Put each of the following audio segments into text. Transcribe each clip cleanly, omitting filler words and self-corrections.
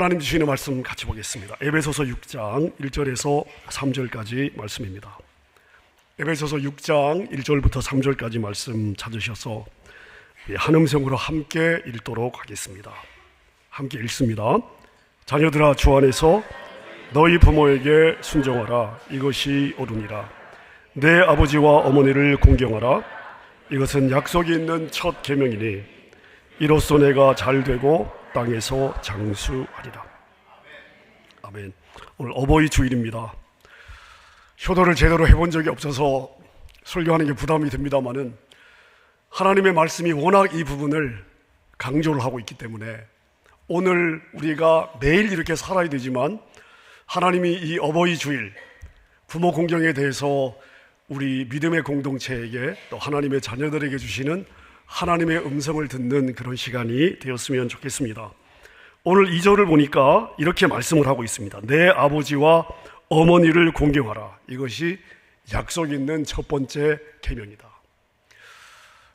하나님 주시는 말씀 같이 보겠습니다. 에베소서 6장 1절에서 3절까지 말씀입니다. 에베소서 6장 1절부터 3절까지 말씀 찾으셔서 한 음성으로 함께 읽도록 하겠습니다. 함께 읽습니다. 자녀들아, 주 안에서 너희 부모에게 순종하라. 이것이 옳으니라. 내 아버지와 어머니를 공경하라. 이것은 약속이 있는 첫 계명이니 이로써 내가 잘되고 땅에서 장수하리라. 아멘. 오늘 어버이 주일입니다. 효도를 제대로 해본 적이 없어서 설교하는 게 부담이 됩니다만은 하나님의 말씀이 워낙 이 부분을 강조를 하고 있기 때문에 오늘 우리가 매일 이렇게 살아야 되지만 하나님이 이 어버이 주일 부모 공경에 대해서 우리 믿음의 공동체에게 또 하나님의 자녀들에게 주시는 하나님의 음성을 듣는 그런 시간이 되었으면 좋겠습니다. 오늘 2절을 보니까 이렇게 말씀을 하고 있습니다. 내 아버지와 어머니를 공경하라. 이것이 약속 있는 첫 번째 계명이다.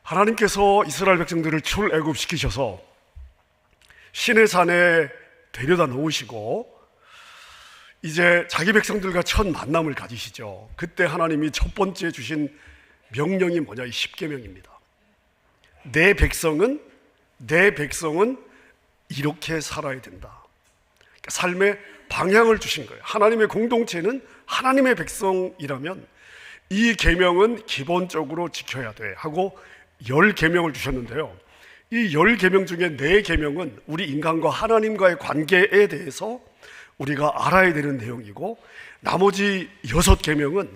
하나님께서 이스라엘 백성들을 출애굽시키셔서 시내 산에 데려다 놓으시고 이제 자기 백성들과 첫 만남을 가지시죠. 그때 하나님이 첫 번째 주신 명령이 뭐냐? 이 십계명입니다. 내 백성은 이렇게 살아야 된다. 그러니까 삶의 방향을 주신 거예요. 하나님의 공동체는 하나님의 백성이라면 이 계명은 기본적으로 지켜야 돼 하고 10계명을 주셨는데요. 이 10계명 중에 4계명은 우리 인간과 하나님과의 관계에 대해서 우리가 알아야 되는 내용이고 나머지 6계명은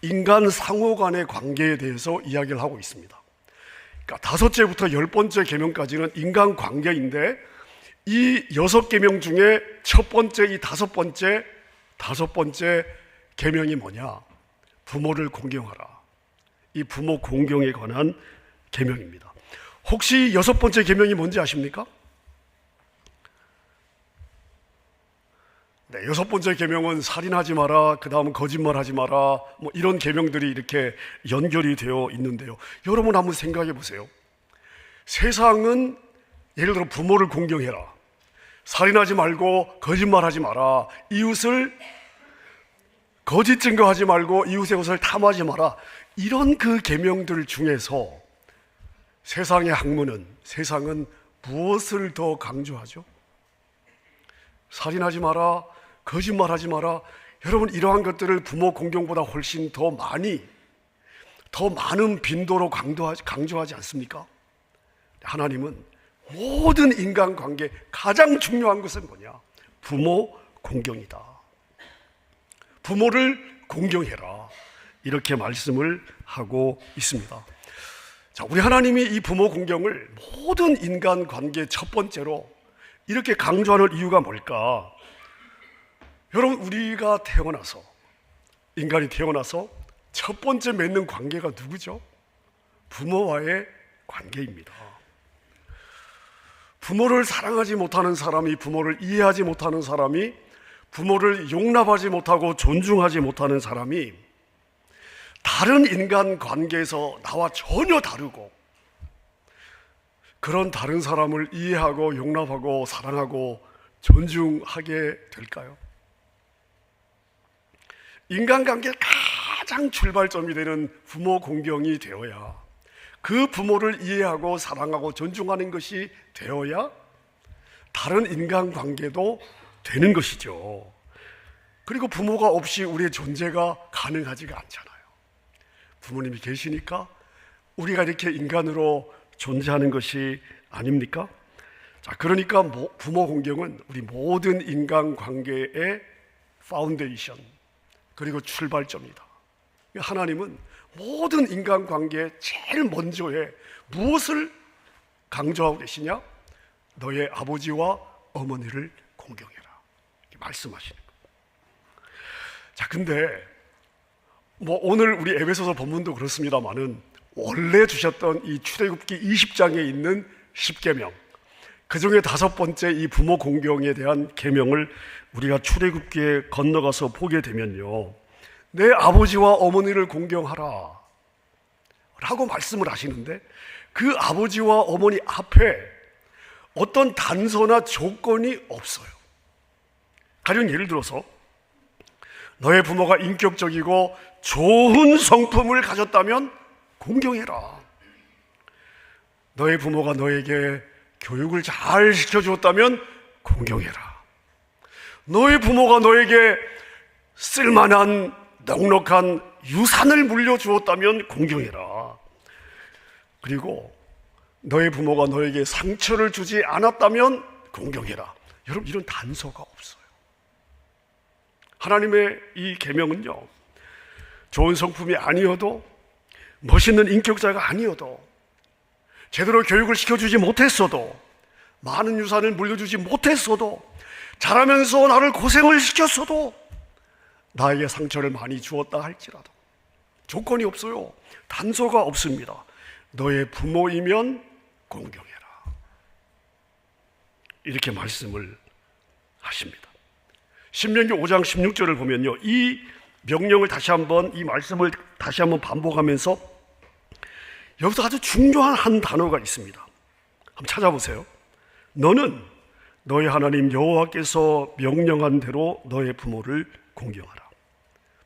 인간 상호 간의 관계에 대해서 이야기를 하고 있습니다. 그러니까 5제부터 10번째 계명까지는 인간 관계인데 이 6계명 중에 첫 번째 이 5번째 계명이 뭐냐? 부모를 공경하라. 이 부모 공경에 관한 계명입니다. 혹시 6번째 계명이 뭔지 아십니까? 네, 6번째 계명은 살인하지 마라, 그 다음은 거짓말하지 마라, 뭐 이런 계명들이 이렇게 연결이 되어 있는데요. 여러분 한번 생각해 보세요. 세상은 예를 들어 부모를 공경해라, 살인하지 말고 거짓말하지 마라, 이웃을 거짓 증거하지 말고 이웃의 것을 탐하지 마라, 이런 그 계명들 중에서 세상의 학문은 세상은 무엇을 더 강조하죠? 살인하지 마라, 거짓말하지 마라. 여러분, 이러한 것들을 부모 공경보다 훨씬 더 많은 빈도로 강조하지 않습니까? 하나님은 모든 인간관계 가장 중요한 것은 뭐냐? 부모 공경이다. 부모를 공경해라. 이렇게 말씀을 하고 있습니다. 자, 우리 하나님이 이 부모 공경을 모든 인간관계 첫 번째로 이렇게 강조하는 이유가 뭘까? 여러분, 우리가 인간이 태어나서 첫 번째 맺는 관계가 누구죠? 부모와의 관계입니다. 부모를 사랑하지 못하는 사람이, 부모를 이해하지 못하는 사람이, 부모를 용납하지 못하고 존중하지 못하는 사람이 다른 인간 관계에서 나와 전혀 다르고 그런 다른 사람을 이해하고 용납하고 사랑하고 존중하게 될까요? 인간관계의 가장 출발점이 되는 부모 공경이 되어야, 그 부모를 이해하고 사랑하고 존중하는 것이 되어야 다른 인간관계도 되는 것이죠. 그리고 부모가 없이 우리의 존재가 가능하지가 않잖아요. 부모님이 계시니까 우리가 이렇게 인간으로 존재하는 것이 아닙니까? 자, 그러니까 부모 공경은 우리 모든 인간관계의 파운데이션, 그리고 출발점이다. 하나님은 모든 인간관계에 제일 먼저에 무엇을 강조하고 계시냐? 너의 아버지와 어머니를 공경해라, 이렇게 말씀하시는 거예요. 자, 근데 오늘 우리 에베소서 본문도 그렇습니다만은 원래 주셨던 이 출애굽기 20장에 있는 10계명, 그 중에 5번째 이 부모 공경에 대한 계명을 우리가 출애굽기에 건너가서 보게 되면요, 내 아버지와 어머니를 공경하라 라고 말씀을 하시는데 그 아버지와 어머니 앞에 어떤 단서나 조건이 없어요. 가령 예를 들어서 너의 부모가 인격적이고 좋은 성품을 가졌다면 공경해라. 너의 부모가 너에게 교육을 잘 시켜주었다면 공경해라. 너의 부모가 너에게 쓸만한 넉넉한 유산을 물려주었다면 공경해라. 그리고 너의 부모가 너에게 상처를 주지 않았다면 공경해라. 여러분, 이런 단서가 없어요. 하나님의 이 계명은요, 좋은 성품이 아니어도, 멋있는 인격자가 아니어도, 제대로 교육을 시켜주지 못했어도, 많은 유산을 물려주지 못했어도, 자라면서 나를 고생을 시켰어도, 나에게 상처를 많이 주었다 할지라도 조건이 없어요. 단서가 없습니다. 너의 부모이면 공경해라. 이렇게 말씀을 하십니다. 신명기 5장 16절을 보면요, 이 명령을 다시 한번, 이 말씀을 다시 한번 반복하면서 여기서 아주 중요한 한 단어가 있습니다. 한번 찾아보세요. 너는 너의 하나님 여호와께서 명령한 대로 너의 부모를 공경하라.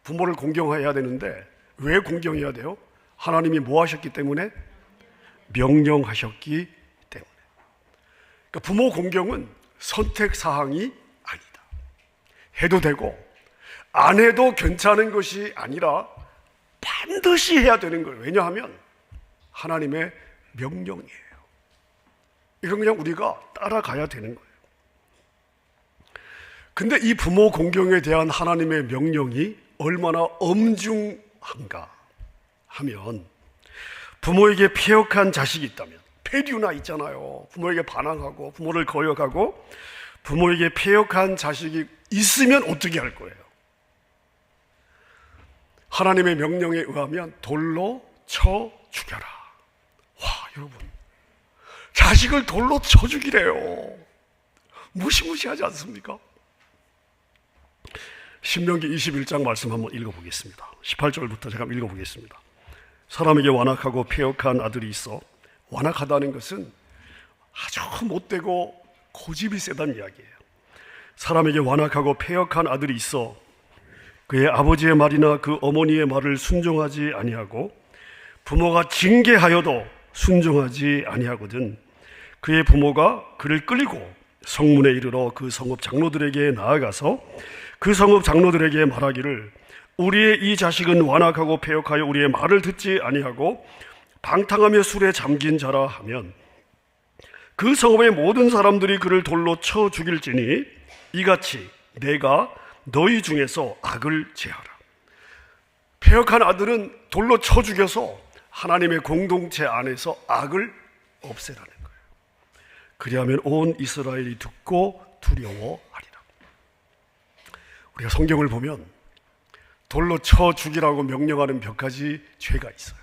부모를 공경해야 되는데 왜 공경해야 돼요? 하나님이 뭐 하셨기 때문에? 명령하셨기 때문에. 그러니까 부모 공경은 선택사항이 아니다. 해도 되고 안 해도 괜찮은 것이 아니라 반드시 해야 되는 거예요. 왜냐하면 하나님의 명령이에요. 이건 그냥 우리가 따라가야 되는 거예요. 근데 이 부모 공경에 대한 하나님의 명령이 얼마나 엄중한가 하면, 부모에게 패역한 자식이 있다면, 패류나 있잖아요. 부모에게 반항하고 부모를 거역하고 부모에게 패역한 자식이 있으면 어떻게 할 거예요? 하나님의 명령에 의하면 돌로 쳐 죽여라. 와, 여러분, 자식을 돌로 쳐 죽이래요. 무시무시하지 않습니까? 신명기 21장 말씀 한번 읽어보겠습니다. 18절부터 제가 읽어보겠습니다. 사람에게 완악하고 패역한 아들이 있어. 완악하다는 것은 아주 못되고 고집이 세다는 이야기예요. 사람에게 완악하고 패역한 아들이 있어 그의 아버지의 말이나 그 어머니의 말을 순종하지 아니하고 부모가 징계하여도 순종하지 아니하거든 그의 부모가 그를 끌고 성문에 이르러 그 성읍 장로들에게 나아가서 그 성읍 장로들에게 말하기를 우리의 이 자식은 완악하고 패역하여 우리의 말을 듣지 아니하고 방탕하며 술에 잠긴 자라 하면 그 성읍의 모든 사람들이 그를 돌로 쳐 죽일지니 이같이 내가 너희 중에서 악을 제하라. 패역한 아들은 돌로 쳐 죽여서 하나님의 공동체 안에서 악을 없애라는 거예요. 그리하면 온 이스라엘이 듣고 두려워하리라. 우리가 성경을 보면 돌로 쳐 죽이라고 명령하는 몇 가지 죄가 있어요.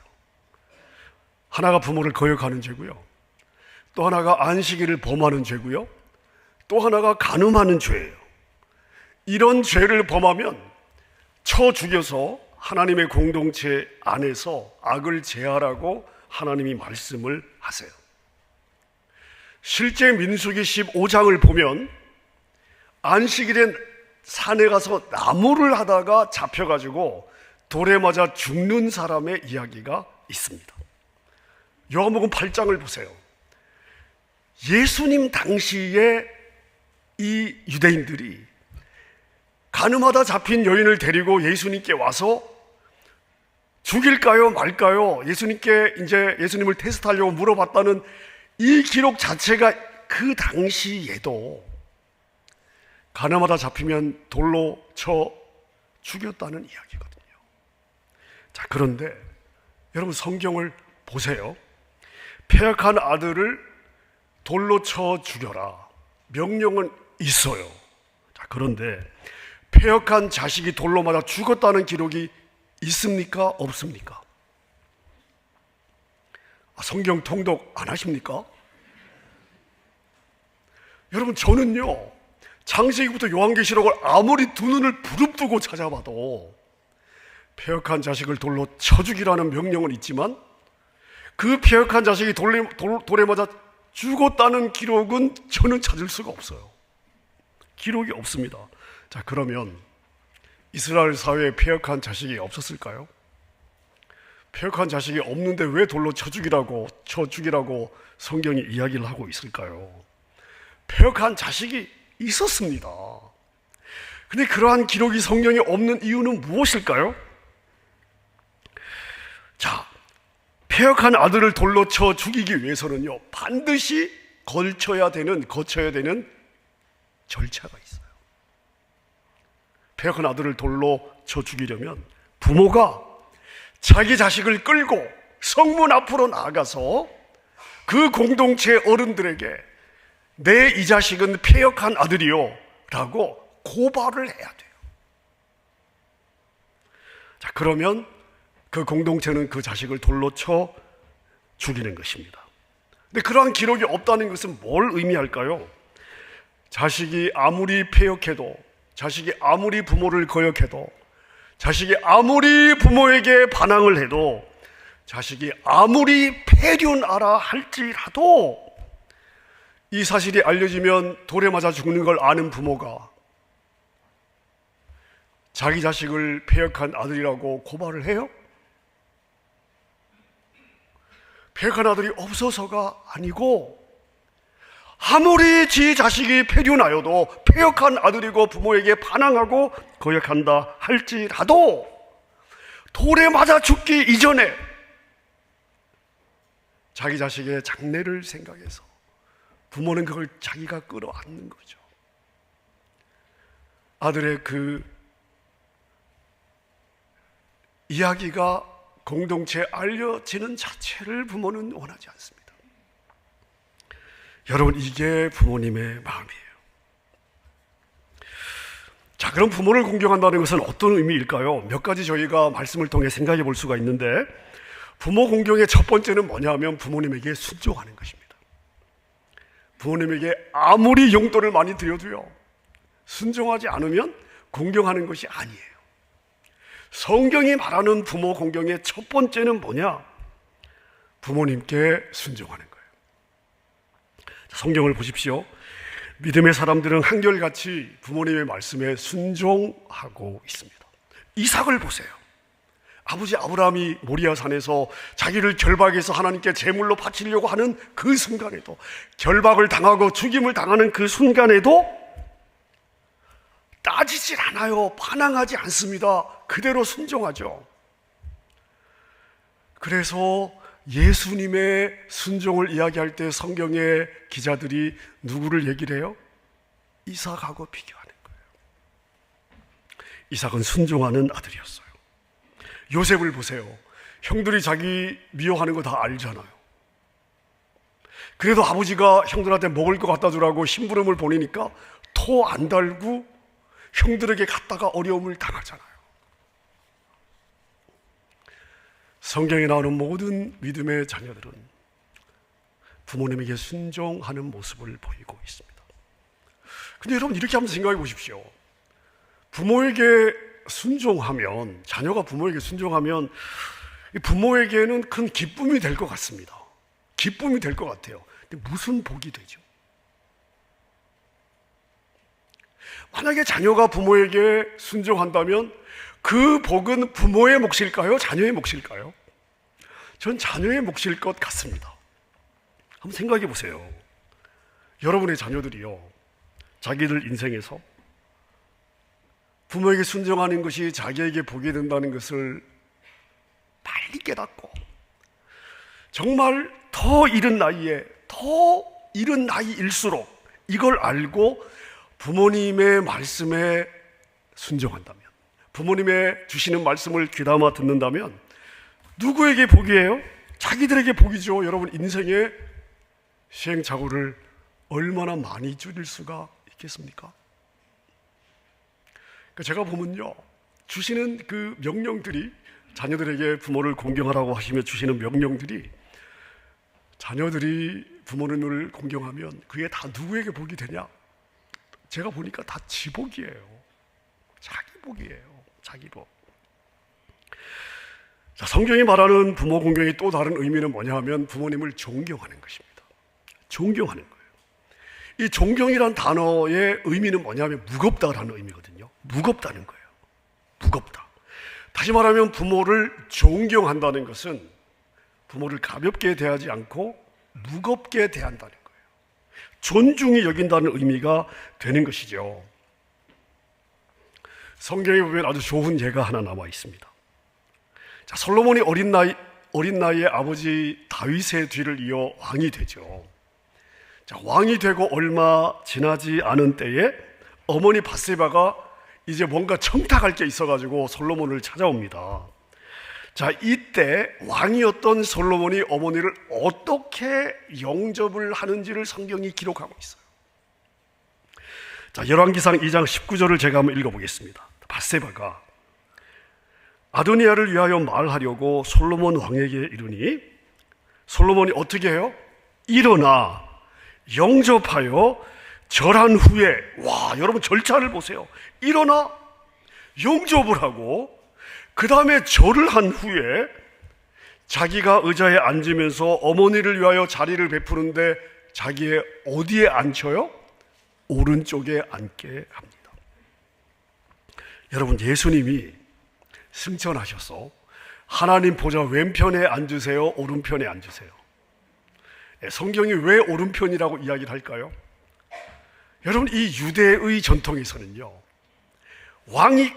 하나가 부모를 거역하는 죄고요, 또 하나가 안식일을 범하는 죄고요, 또 하나가 간음하는 죄예요. 이런 죄를 범하면 쳐 죽여서 하나님의 공동체 안에서 악을 제하라고 하나님이 말씀을 하세요. 실제 민수기 15장을 보면 안식일에 산에 가서 나무를 하다가 잡혀가지고 돌에 맞아 죽는 사람의 이야기가 있습니다. 요한복음 8장을 보세요. 예수님 당시에 이 유대인들이 간음하다 잡힌 여인을 데리고 예수님께 와서 죽일까요 말까요? 예수님께 이제 예수님을 테스트하려고 물어봤다는 이 기록 자체가 그 당시에도 간음하다 잡히면 돌로 쳐 죽였다는 이야기거든요. 자, 그런데 여러분 성경을 보세요. 패역한 아들을 돌로 쳐 죽여라. 명령은 있어요. 자, 그런데 패역한 자식이 돌로 맞아 죽었다는 기록이 있습니까? 없습니까? 성경 통독 안 하십니까? 여러분, 저는요, 창세기부터 요한계시록을 아무리 두 눈을 부릅뜨고 찾아봐도 패역한 자식을 돌로 쳐 죽이라는 명령은 있지만 그 패역한 자식이 돌에 맞아 죽었다는 기록은 저는 찾을 수가 없어요. 기록이 없습니다. 자, 그러면 이스라엘 사회에 패역한 자식이 없었을까요? 패역한 자식이 없는데 왜 돌로 쳐 죽이라고 성경이 이야기를 하고 있을까요? 패역한 자식이 있었습니다. 근데 그러한 기록이 성경에 없는 이유는 무엇일까요? 자, 패역한 아들을 돌로 쳐 죽이기 위해서는요, 반드시 거쳐야 되는 절차가 있어요. 패역한 아들을 돌로 쳐 죽이려면 부모가 자기 자식을 끌고 성문 앞으로 나아가서 그 공동체 어른들에게 내 이 자식은 패역한 아들이요 라고 고발을 해야 돼요. 자, 그러면 그 공동체는 그 자식을 돌로 쳐 죽이는 것입니다. 근데 그러한 기록이 없다는 것은 뭘 의미할까요? 자식이 아무리 패역해도, 자식이 아무리 부모를 거역해도, 자식이 아무리 부모에게 반항을 해도, 자식이 아무리 패륜하라 할지라도 이 사실이 알려지면 돌에 맞아 죽는 걸 아는 부모가 자기 자식을 패역한 아들이라고 고발을 해요? 패역한 아들이 없어서가 아니고, 아무리 지 자식이 패륜하여도 패역한 아들이고 부모에게 반항하고 거역한다 할지라도 돌에 맞아 죽기 이전에 자기 자식의 장래를 생각해서 부모는 그걸 자기가 끌어안는 거죠. 아들의 그 이야기가 공동체에 알려지는 자체를 부모는 원하지 않습니다. 여러분, 이게 부모님의 마음이에요. 자, 그럼 부모를 공경한다는 것은 어떤 의미일까요? 몇 가지 저희가 말씀을 통해 생각해 볼 수가 있는데, 부모 공경의 첫 번째는 뭐냐 하면 부모님에게 순종하는 것입니다. 부모님에게 아무리 용돈을 많이 드려도요, 순종하지 않으면 공경하는 것이 아니에요. 성경이 말하는 부모 공경의 첫 번째는 뭐냐? 부모님께 순종하는 거예요. 성경을 보십시오. 믿음의 사람들은 한결같이 부모님의 말씀에 순종하고 있습니다. 이삭을 보세요. 아버지 아브라함이 모리아산에서 자기를 결박해서 하나님께 제물로 바치려고 하는 그 순간에도, 결박을 당하고 죽임을 당하는 그 순간에도 따지질 않아요. 반항하지 않습니다. 그대로 순종하죠. 그래서 예수님의 순종을 이야기할 때 성경의 기자들이 누구를 얘기를 해요? 이삭하고 비교하는 거예요. 이삭은 순종하는 아들이었어요. 요셉을 보세요. 형들이 자기 미워하는 거 다 알잖아요. 그래도 아버지가 형들한테 먹을 거 갖다 주라고 심부름을 보내니까 토 안 달고 형들에게 갔다가 어려움을 당하잖아요. 성경에 나오는 모든 믿음의 자녀들은 부모님에게 순종하는 모습을 보이고 있습니다. 근데 여러분, 이렇게 한번 생각해 보십시오. 부모에게 순종하면, 자녀가 부모에게 순종하면 부모에게는 큰 기쁨이 될 것 같습니다. 기쁨이 될 것 같아요. 근데 무슨 복이 되죠? 만약에 자녀가 부모에게 순종한다면 그 복은 부모의 몫일까요? 자녀의 몫일까요? 전 자녀의 몫일 것 같습니다. 한번 생각해 보세요. 여러분의 자녀들이요, 자기들 인생에서 부모에게 순종하는 것이 자기에게 복이 된다는 것을 빨리 깨닫고, 정말 더 이른 나이일수록 이걸 알고 부모님의 말씀에 순종한다면, 부모님의 주시는 말씀을 귀담아 듣는다면 누구에게 복이에요? 자기들에게 복이죠. 여러분, 인생의 시행착오를 얼마나 많이 줄일 수가 있겠습니까? 제가 보면요, 주시는 그 명령들이, 자녀들에게 부모를 공경하라고 하시며 주시는 명령들이, 자녀들이 부모를 공경하면 그게 다 누구에게 복이 되냐? 제가 보니까 다 지 복이에요. 자기 복이에요. 자기 복. 자, 성경이 말하는 부모 공경의 또 다른 의미는 뭐냐 하면 부모님을 존경하는 것입니다. 존경하는 거예요. 이 존경이란 단어의 의미는 뭐냐면 무겁다라는 의미거든요. 무겁다는 거예요. 무겁다. 다시 말하면 부모를 존경한다는 것은 부모를 가볍게 대하지 않고 무겁게 대한다는 거예요. 존중이 여긴다는 의미가 되는 것이죠. 성경에 보면 아주 좋은 예가 하나 남아 있습니다. 자, 솔로몬이 어린 나이에 아버지 다윗의 뒤를 이어 왕이 되죠. 자, 왕이 되고 얼마 지나지 않은 때에 어머니 밧세바가 이제 뭔가 청탁할 게 있어가지고 솔로몬을 찾아옵니다. 자, 이때 왕이었던 솔로몬이 어머니를 어떻게 영접을 하는지를 성경이 기록하고 있어요. 자, 열왕기상 2장 19절을 제가 한번 읽어보겠습니다. 밧세바가 아도니아를 위하여 말하려고 솔로몬 왕에게 이르니 솔로몬이 어떻게 해요? 일어나 영접하여 절한 후에, 와, 여러분 절차를 보세요. 일어나 영접을 하고 그 다음에 절을 한 후에 자기가 의자에 앉으면서 어머니를 위하여 자리를 베푸는데 자기의 어디에 앉혀요? 오른쪽에 앉게 합니다. 여러분, 예수님이 승천하셔서 하나님 보좌 왼편에 앉으세요? 오른편에 앉으세요? 성경이 왜 오른편이라고 이야기를 할까요? 여러분, 이 유대의 전통에서는요, 왕이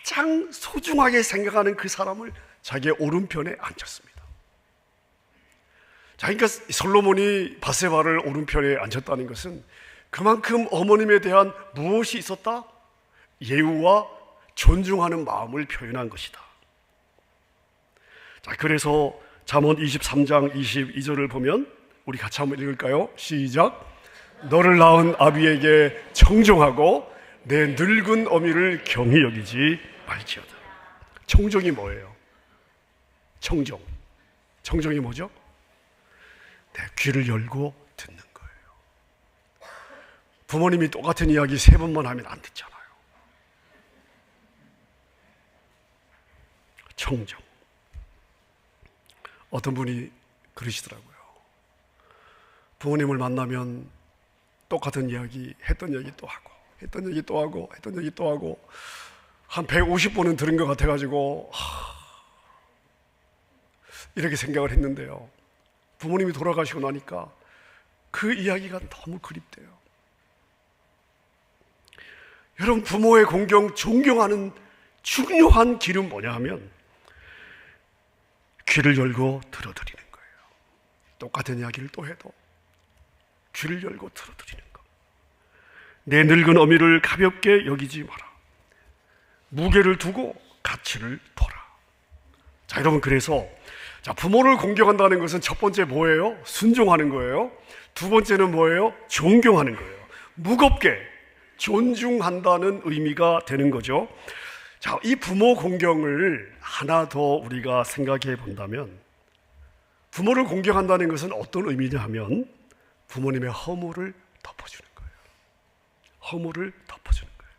가장 소중하게 생각하는 그 사람을 자기의 오른편에 앉혔습니다. 자, 그러니까 솔로몬이 밧세바를 오른편에 앉혔다는 것은 그만큼 어머님에 대한 무엇이 있었다? 예우와 존중하는 마음을 표현한 것이다. 자, 그래서 잠언 23장 22절을 보면 우리 같이 한번 읽을까요? 시작. 너를 낳은 아비에게 청종하고 내 늙은 어미를 경히 여기지 말지어다. 청종이 뭐예요? 청종이 뭐죠? 내 귀를 열고 듣는 거예요. 부모님이 똑같은 이야기 3번만 하면 안 듣잖아요. 청정. 어떤 분이 그러시더라고요. 부모님을 만나면 똑같은 이야기, 했던 얘기 또 하고, 했던 얘기 또 하고, 했던 얘기 또 하고, 한 150번은 들은 것 같아가지고 이렇게 생각을 했는데요, 부모님이 돌아가시고 나니까 그 이야기가 너무 그립대요. 여러분, 부모의 공경, 존경하는 중요한 길은 뭐냐 하면 귀를 열고 들어드리는 거예요. 똑같은 이야기를 또 해도 귀를 열고 들어드리는 것. 내 늙은 어미를 가볍게 여기지 마라. 무게를 두고 가치를 둬라. 자, 여러분, 그래서 부모를 공경한다는 것은 첫 번째 뭐예요? 순종하는 거예요. 두 번째는 뭐예요? 존경하는 거예요. 무겁게 존중한다는 의미가 되는 거죠. 자, 이 부모 공경을 하나 더 우리가 생각해 본다면, 부모를 공경한다는 것은 어떤 의미냐 하면 부모님의 허물을 덮어주는 거예요. 허물을 덮어주는 거예요.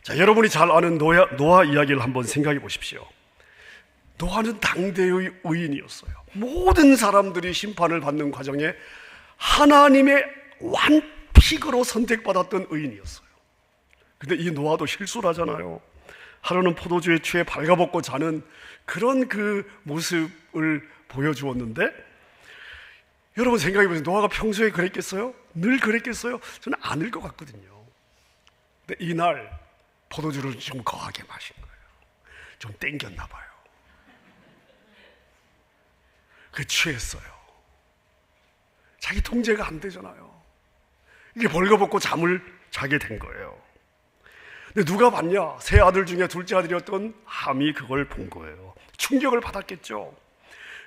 자, 여러분이 잘 아는 노아 이야기를 한번 생각해 보십시오. 노아는 당대의 의인이었어요. 모든 사람들이 심판을 받는 과정에 하나님의 완픽으로 선택받았던 의인이었어요. 근데 이 노아도 실수를 하잖아요. 하루는 포도주에 취해 발가벗고 자는 그런 그 모습을 보여주었는데, 여러분 생각해 보세요. 노아가 평소에 그랬겠어요? 늘 그랬겠어요? 저는 아닐 것 같거든요. 근데 이날 포도주를 좀 거하게 마신 거예요. 좀 땡겼나 봐요. 그 취했어요. 자기 통제가 안 되잖아요. 이게 벌거벗고 잠을 자게 된 거예요. 근데 누가 봤냐? 세 아들 중에 둘째 아들이었던 함이 그걸 본 거예요. 충격을 받았겠죠.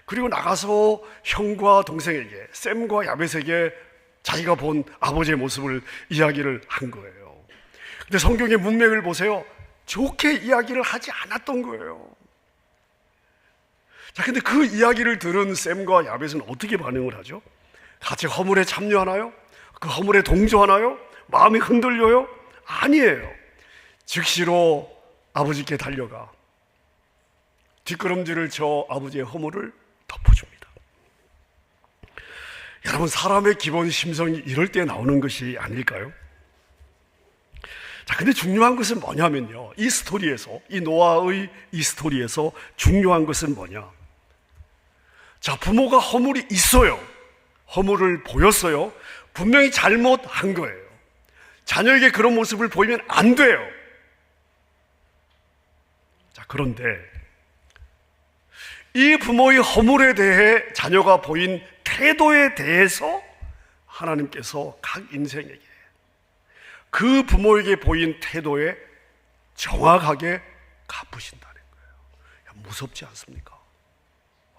그리고 나가서 형과 동생에게, 셈과 야벳에게 자기가 본 아버지의 모습을 이야기를 한 거예요. 근데 성경의 문맥을 보세요. 좋게 이야기를 하지 않았던 거예요. 자, 근데 그 이야기를 들은 셈과 야벳은 어떻게 반응을 하죠? 같이 허물에 참여하나요? 그 허물에 동조하나요? 마음이 흔들려요? 아니에요. 즉시로 아버지께 달려가 뒷걸음질을 쳐 아버지의 허물을 덮어줍니다. 여러분, 사람의 기본 심성이 이럴 때 나오는 것이 아닐까요? 자, 근데 중요한 것은 뭐냐면요, 이 스토리에서, 이 노아의 이 스토리에서 중요한 것은 뭐냐? 자, 부모가 허물이 있어요. 허물을 보였어요. 분명히 잘못한 거예요. 자녀에게 그런 모습을 보이면 안 돼요. 자, 그런데 이 부모의 허물에 대해 자녀가 보인 태도에 대해서 하나님께서 각 인생에게 그 부모에게 보인 태도에 정확하게 갚으신다는 거예요. 무섭지 않습니까?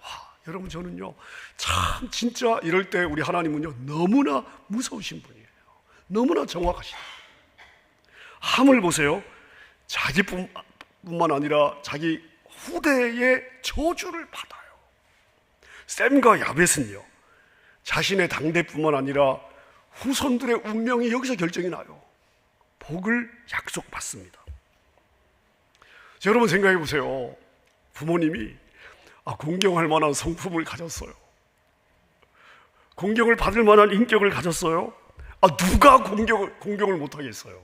와, 여러분, 저는요, 참 진짜 이럴 때 우리 하나님은요, 너무나 무서우신 분이에요. 너무나 정확하시다. 함을 보세요. 자기뿐만 아니라 자기 후대의 저주를 받아요. 셈과 야벳은요, 자신의 당대뿐만 아니라 후손들의 운명이 여기서 결정이 나요. 복을 약속받습니다. 여러분, 생각해 보세요. 부모님이 공경할 만한 성품을 가졌어요. 공경을 받을 만한 인격을 가졌어요. 누가 공경을 못하겠어요?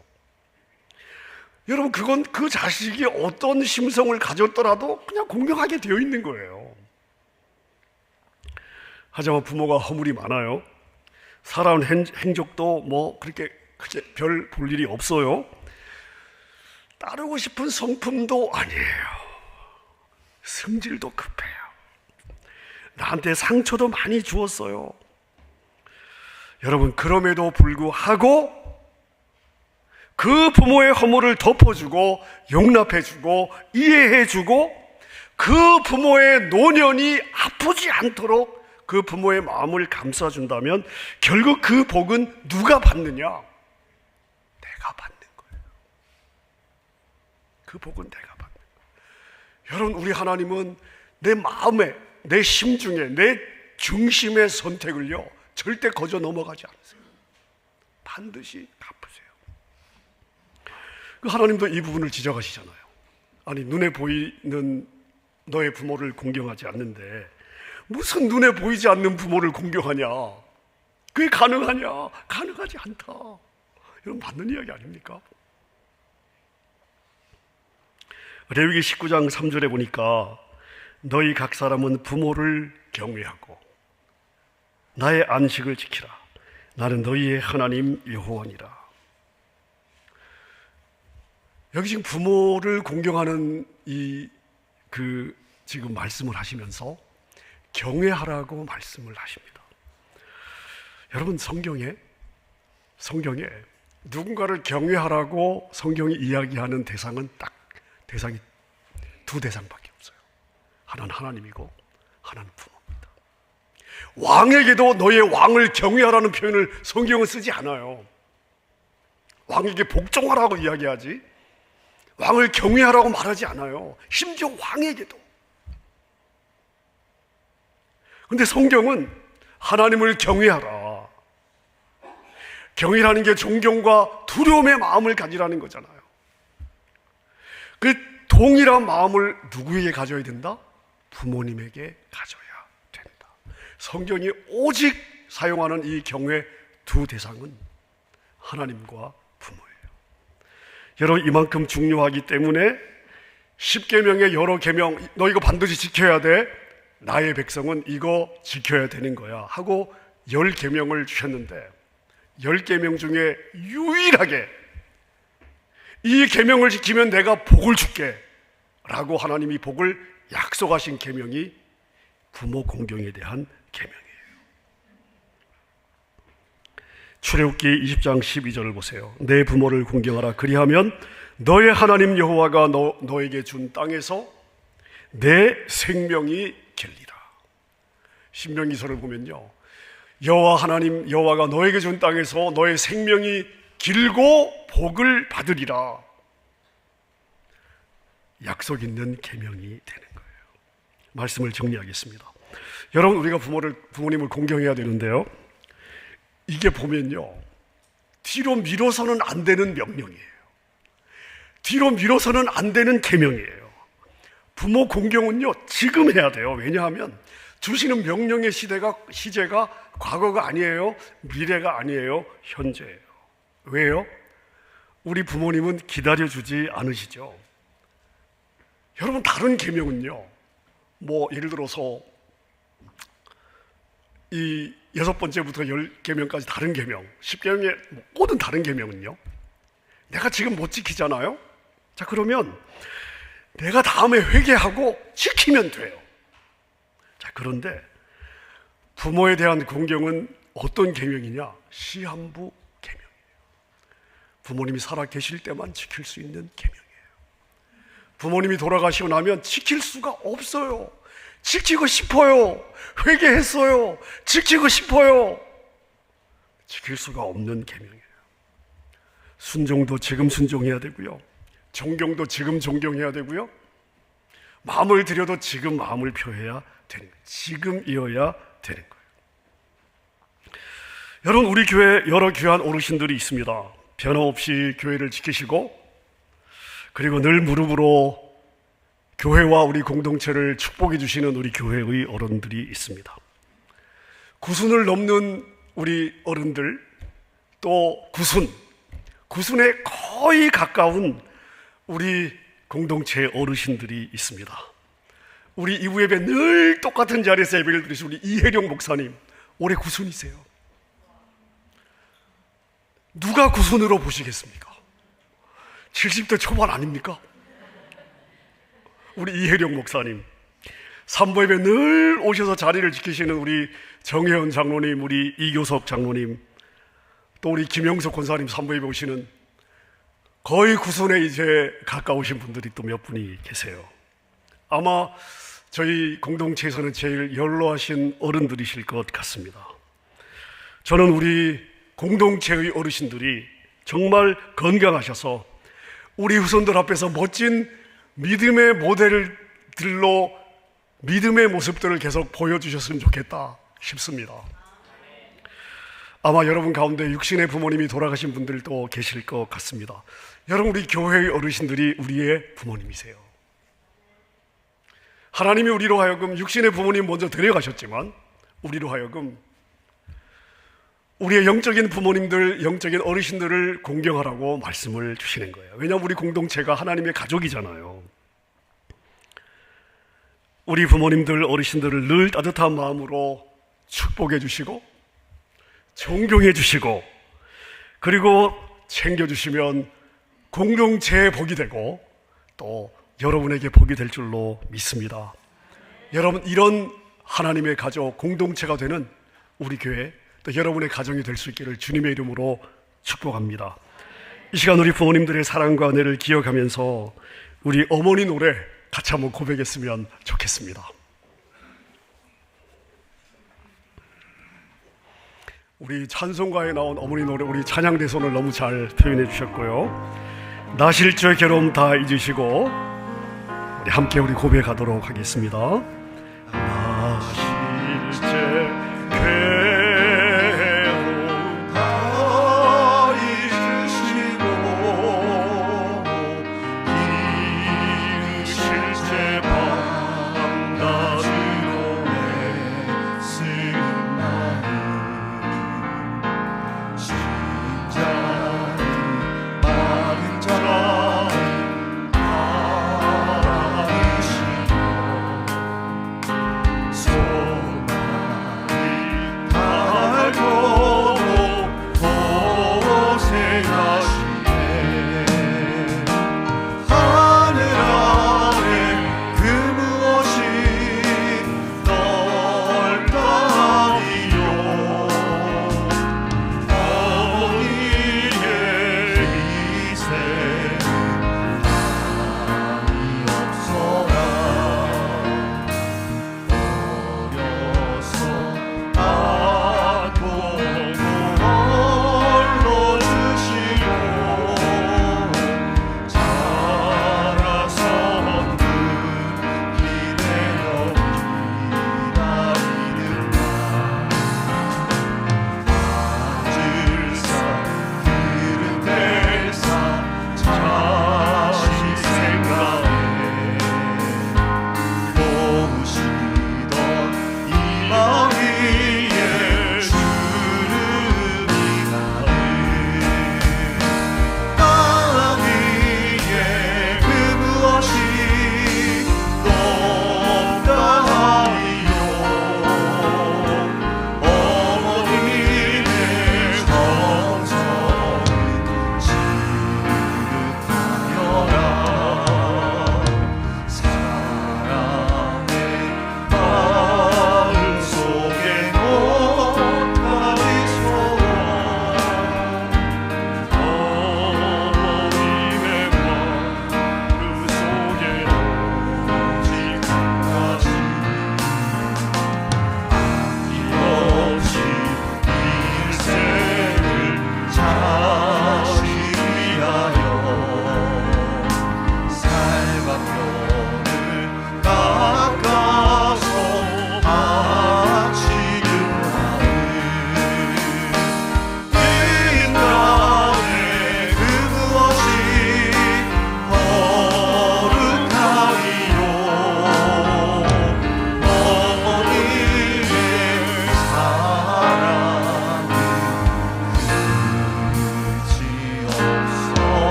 여러분, 그건 그 자식이 어떤 심성을 가졌더라도 그냥 공경하게 되어 있는 거예요. 하지만 부모가 허물이 많아요. 살아온 행적도 뭐 그렇게 크게 별 볼 일이 없어요. 따르고 싶은 성품도 아니에요. 성질도 급해요. 나한테 상처도 많이 주었어요. 여러분, 그럼에도 불구하고 그 부모의 허물을 덮어주고 용납해주고 이해해주고 그 부모의 노년이 아프지 않도록 그 부모의 마음을 감싸준다면 결국 그 복은 누가 받느냐? 내가 받는 거예요. 그 복은 내가 받는 거예요. 여러분, 우리 하나님은 내 마음에, 내 심중에, 내 중심의 선택을요, 절대 거저 넘어가지 않으세요. 반드시 갚으세요. 그 하나님도 이 부분을 지적하시잖아요. 아니, 눈에 보이는 너의 부모를 공경하지 않는데 무슨 눈에 보이지 않는 부모를 공경하냐? 그게 가능하냐? 가능하지 않다. 이런 맞는 이야기 아닙니까? 레위기 19장 3절에 보니까 너희 각 사람은 부모를 경외하고 나의 안식을 지키라. 나는 너희의 하나님 여호와니라. 여기 지금 부모를 공경하는 지금 말씀을 하시면서 경외하라고 말씀을 하십니다. 여러분, 성경에 누군가를 경외하라고 성경이 이야기하는 대상이 두 대상밖에 없어요. 하나는 하나님이고 하나는 부모입니다. 왕에게도 너의 왕을 경외하라는 표현을 성경은 쓰지 않아요. 왕에게 복종하라고 이야기하지 왕을 경외하라고 말하지 않아요. 심지어 왕에게도. 근데 성경은 하나님을 경외하라. 경외라는 게 존경과 두려움의 마음을 가지라는 거잖아요. 그 동일한 마음을 누구에게 가져야 된다? 부모님에게 가져야 된다. 성경이 오직 사용하는 이 경외 두 대상은 하나님과 부모예요. 여러분, 이만큼 중요하기 때문에 10계명의 여러 계명, 너 이거 반드시 지켜야 돼, 나의 백성은 이거 지켜야 되는 거야 하고 10계명을 주셨는데 10계명 중에 유일하게 이 계명을 지키면 내가 복을 줄게 라고 하나님이 복을 약속하신 계명이 부모 공경에 대한 계명이에요. 출애굽기 20장 12절을 보세요. 내 부모를 공경하라. 그리하면 너의 하나님 여호와가 너에게 준 땅에서 내 생명이 길리라. 신명기서를 보면요, 여호와 하나님 여호와가 너에게 준 땅에서 너의 생명이 길고 복을 받으리라. 약속 있는 계명이 되는 거예요. 말씀을 정리하겠습니다. 여러분, 우리가 부모님을 공경해야 되는데요, 이게 보면요, 뒤로 미뤄서는 안 되는 명령이에요. 뒤로 미뤄서는 안 되는 계명이에요. 부모 공경은요, 지금 해야 돼요. 왜냐하면 주시는 명령의 시제가 과거가 아니에요. 미래가 아니에요. 현재예요. 왜요? 우리 부모님은 기다려주지 않으시죠. 여러분, 다른 계명은요, 예를 들어서 이 6번째부터 10계명까지 다른 계명, 10계명의 모든 다른 계명은요, 내가 지금 못 지키잖아요. 자, 그러면 내가 다음에 회개하고 지키면 돼요. 자, 그런데 부모에 대한 공경은 어떤 계명이냐? 시한부 계명이에요. 부모님이 살아 계실 때만 지킬 수 있는 계명이에요. 부모님이 돌아가시고 나면 지킬 수가 없어요. 지키고 싶어요. 회개했어요. 지키고 싶어요. 지킬 수가 없는 계명이에요. 순종도 지금 순종해야 되고요. 존경도 지금 존경해야 되고요. 마음을 들여도 지금 마음을 표해야 되는 거예요. 지금이어야 되는 거예요. 여러분, 우리 교회에 여러 귀한 어르신들이 있습니다. 변함없이 교회를 지키시고, 그리고 늘 무릎으로 교회와 우리 공동체를 축복해 주시는 우리 교회의 어른들이 있습니다. 구순을 넘는 우리 어른들, 또 구순에 거의 가까운 우리 공동체의 어르신들이 있습니다. 우리 이부 예배 늘 똑같은 자리에서 예배를 드리신 우리 이혜령 목사님, 올해 구순이세요. 누가 구순으로 보시겠습니까? 70대 초반 아닙니까? 우리 이혜령 목사님, 삼부 예배 늘 오셔서 자리를 지키시는 우리 정혜원 장로님, 우리 이교섭 장로님, 또 우리 김영석 권사님 삼부 예배 오시는 거의 구순에 이제 가까우신 분들이 또 몇 분이 계세요. 아마 저희 공동체에서는 제일 연로하신 어른들이실 것 같습니다. 저는 우리 공동체의 어르신들이 정말 건강하셔서 우리 후손들 앞에서 멋진 믿음의 모델들로 믿음의 모습들을 계속 보여주셨으면 좋겠다 싶습니다. 아마 여러분 가운데 육신의 부모님이 돌아가신 분들도 계실 것 같습니다. 여러분, 우리 교회의 어르신들이 우리의 부모님이세요. 하나님이 우리로 하여금 육신의 부모님 먼저 데려가셨지만 우리로 하여금 우리의 영적인 부모님들, 영적인 어르신들을 공경하라고 말씀을 주시는 거예요. 왜냐하면 우리 공동체가 하나님의 가족이잖아요. 우리 부모님들, 어르신들을 늘 따뜻한 마음으로 축복해 주시고 존경해 주시고 그리고 챙겨주시면 공동체의 복이 되고 또 여러분에게 복이 될 줄로 믿습니다. 여러분, 이런 하나님의 가족, 공동체가 되는 우리 교회, 또 여러분의 가정이 될 수 있기를 주님의 이름으로 축복합니다. 이 시간 우리 부모님들의 사랑과 은혜를 기억하면서 우리 어머니 노래 같이 한번 고백했으면 좋겠습니다. 우리 찬송가에 나온 어머니 노래, 우리 찬양대손을 너무 잘 표현해 주셨고요. 나실주의 괴로움 다 잊으시고 우리 함께 고백하도록 하겠습니다.